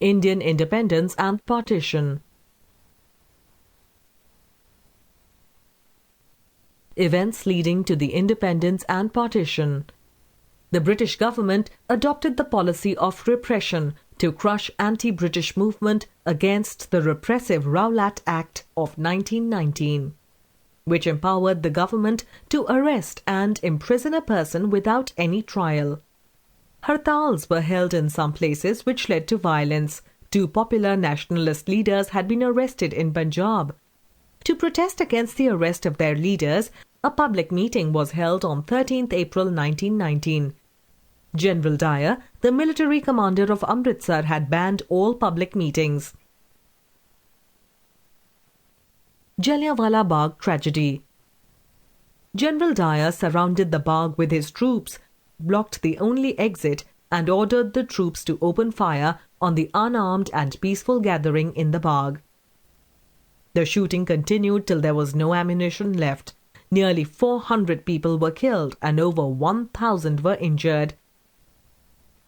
Indian independence and partition. Events leading to the independence and partition. The British government adopted the policy of repression to crush anti-British movement against the repressive Rowlatt Act of 1919, which empowered the government to arrest and imprison a person without any trial. Hartals were held in some places which led to violence. Two popular nationalist leaders had been arrested in Punjab. To protest against the arrest of their leaders, a public meeting was held on 13th April 1919. General Dyer, the military commander of Amritsar, had banned all public meetings. Jallianwala Bagh tragedy. General Dyer surrounded the Bagh with his troops, blocked the only exit, and ordered the troops to open fire on the unarmed and peaceful gathering in the Bagh. The shooting continued till there was no ammunition left. Nearly 400 people were killed and over 1,000 were injured.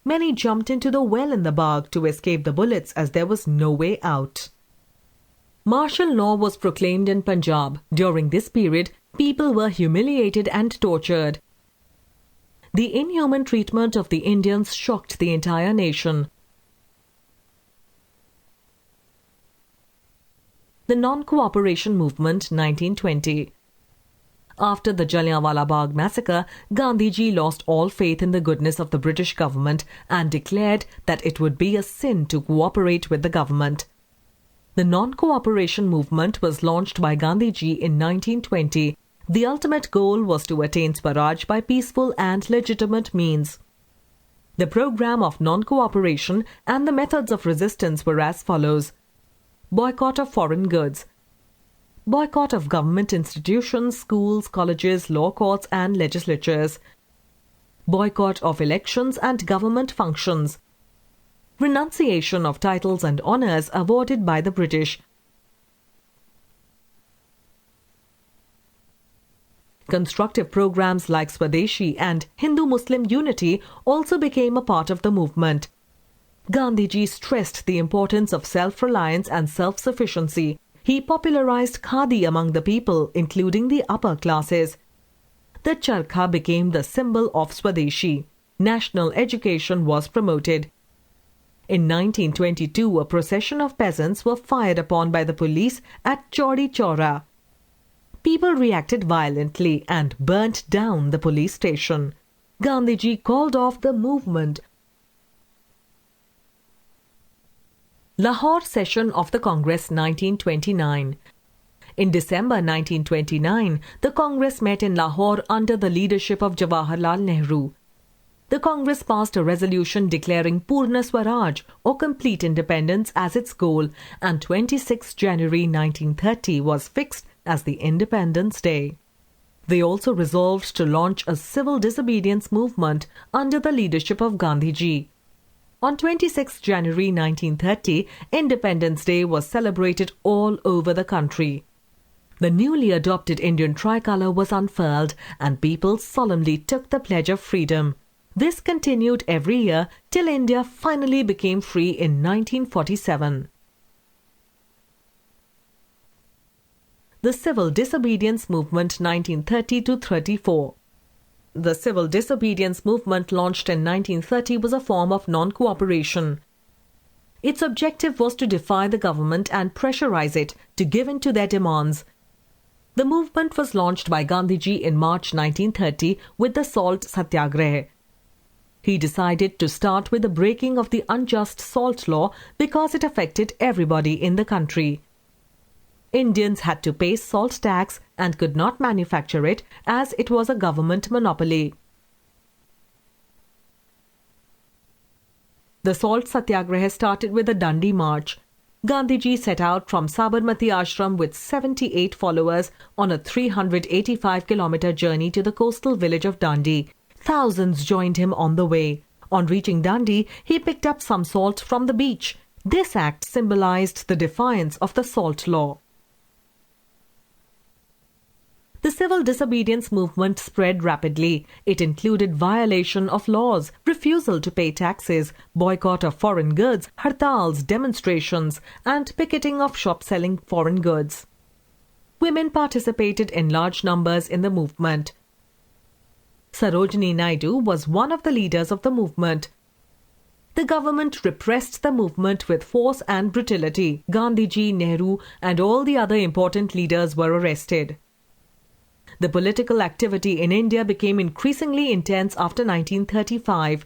Many jumped into the well in the Bagh to escape the bullets as there was no way out. Martial law was proclaimed in Punjab. During this period, people were humiliated and tortured. The inhuman treatment of the Indians shocked the entire nation. The Non-Cooperation Movement, 1920. After the Jallianwala Bagh massacre, Gandhiji lost all faith in the goodness of the British government and declared that it would be a sin to cooperate with the government. The Non-Cooperation Movement was launched by Gandhiji in 1920. The ultimate goal was to attain Swaraj by peaceful and legitimate means. The program of non-cooperation and the methods of resistance were as follows: boycott of foreign goods, boycott of government institutions, schools, colleges, law courts and legislatures, boycott of elections and government functions, renunciation of titles and honours awarded by the British, constructive programs like Swadeshi and Hindu-Muslim unity also became a part of the movement. Gandhiji stressed the importance of self-reliance and self-sufficiency. He popularized khadi among the people, including the upper classes. The charkha became the symbol of Swadeshi. National education was promoted. In 1922, a procession of peasants were fired upon by the police at Chaudi Chaura. People reacted violently and burnt down the police station. Gandhiji called off the movement. Lahore Session of the Congress, 1929. In December 1929, the Congress met in Lahore under the leadership of Jawaharlal Nehru. The Congress passed a resolution declaring Purna Swaraj or complete independence as its goal, and 26 January 1930 was fixed as the Independence Day. They also resolved to launch a civil disobedience movement under the leadership of Gandhiji. On 26 January 1930, Independence Day was celebrated all over the country. The newly adopted Indian tricolour was unfurled and people solemnly took the pledge of freedom. This continued every year till India finally became free in 1947. The Civil Disobedience Movement, 1930-34. The civil disobedience movement launched in 1930 was a form of non-cooperation. Its objective was to defy the government and pressurize it to give in to their demands. The movement was launched by Gandhiji in March 1930 with the Salt Satyagraha. He decided to start with the breaking of the unjust salt law because it affected everybody in the country. Indians had to pay salt tax and could not manufacture it as it was a government monopoly. The Salt Satyagraha started with a Dandi march. Gandhiji set out from Sabarmati Ashram with 78 followers on a 385-kilometer journey to the coastal village of Dandi. Thousands joined him on the way. On reaching Dandi, he picked up some salt from the beach. This act symbolized the defiance of the salt law. The civil disobedience movement spread rapidly. It included violation of laws, refusal to pay taxes, boycott of foreign goods, hartals, demonstrations, and picketing of shops selling foreign goods. Women participated in large numbers in the movement. Sarojini Naidu was one of the leaders of the movement. The government repressed the movement with force and brutality. Gandhiji, Nehru, and all the other important leaders were arrested. The political activity in India became increasingly intense after 1935.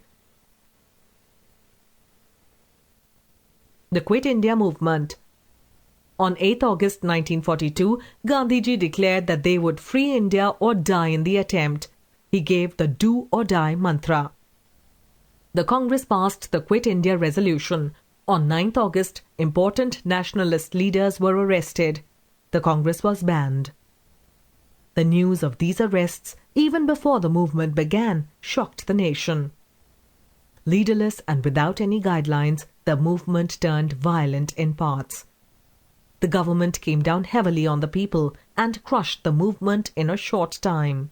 The Quit India Movement. On 8 August 1942, Gandhiji declared that they would free India or die in the attempt. He gave the do or die mantra. The Congress passed the Quit India resolution. On 9 August, important nationalist leaders were arrested. The Congress was banned. The news of these arrests, even before the movement began, shocked the nation. Leaderless and without any guidelines, the movement turned violent in parts. The government came down heavily on the people and crushed the movement in a short time.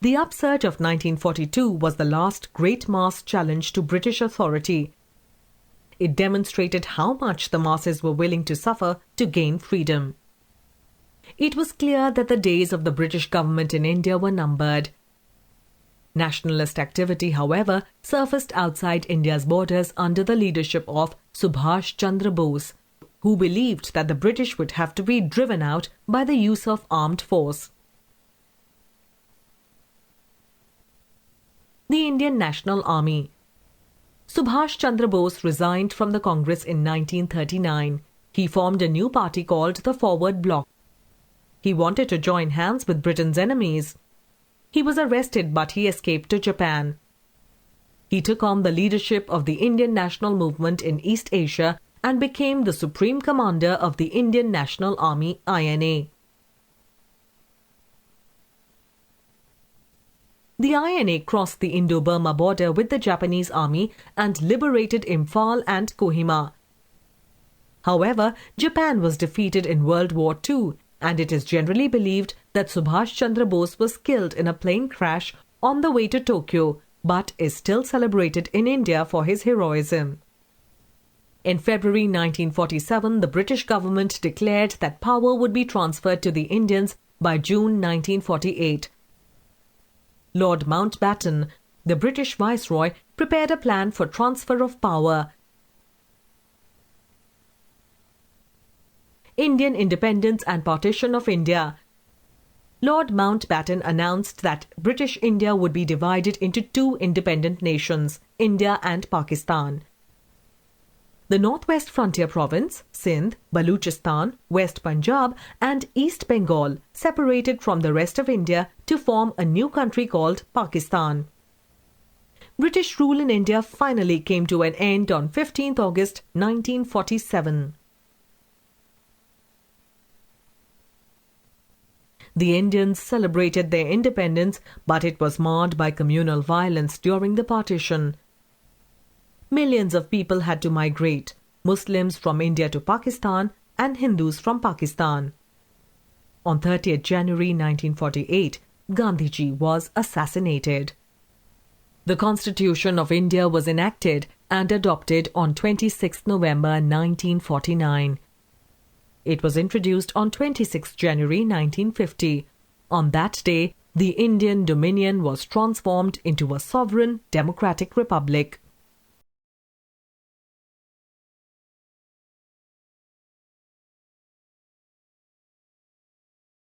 The upsurge of 1942 was the last great mass challenge to British authority. It demonstrated how much the masses were willing to suffer to gain freedom. It was clear that the days of the British government in India were numbered. Nationalist activity, however, surfaced outside India's borders under the leadership of Subhash Chandra Bose, who believed that the British would have to be driven out by the use of armed force. The Indian National Army. Subhash Chandra Bose resigned from the Congress in 1939. He formed a new party called the Forward Bloc. He wanted to join hands with Britain's enemies. He was arrested, but he escaped to Japan. He took on the leadership of the Indian national movement in East Asia and became the supreme commander of the Indian National Army, INA. The INA crossed the Indo-Burma border with the Japanese army and liberated Imphal and Kohima. However, Japan was defeated in World War II, and it is generally believed that Subhash Chandra Bose was killed in a plane crash on the way to Tokyo, but is still celebrated in India for his heroism. In February 1947, the British government declared that power would be transferred to the Indians by June 1948. Lord Mountbatten, the British Viceroy, prepared a plan for transfer of power. Indian independence and partition of India. Lord Mountbatten announced that British India would be divided into two independent nations, India and Pakistan. The Northwest Frontier Province, Sindh, Baluchistan, West Punjab, and East Bengal separated from the rest of India to form a new country called Pakistan. British rule in India finally came to an end on 15 August 1947. The Indians celebrated their independence, but it was marred by communal violence during the partition. Millions of people had to migrate, Muslims from India to Pakistan and Hindus from Pakistan. On 30th January 1948, Gandhiji was assassinated. The Constitution of India was enacted and adopted on 26 November 1949. It was introduced on 26 January 1950. On that day, the Indian Dominion was transformed into a sovereign democratic republic.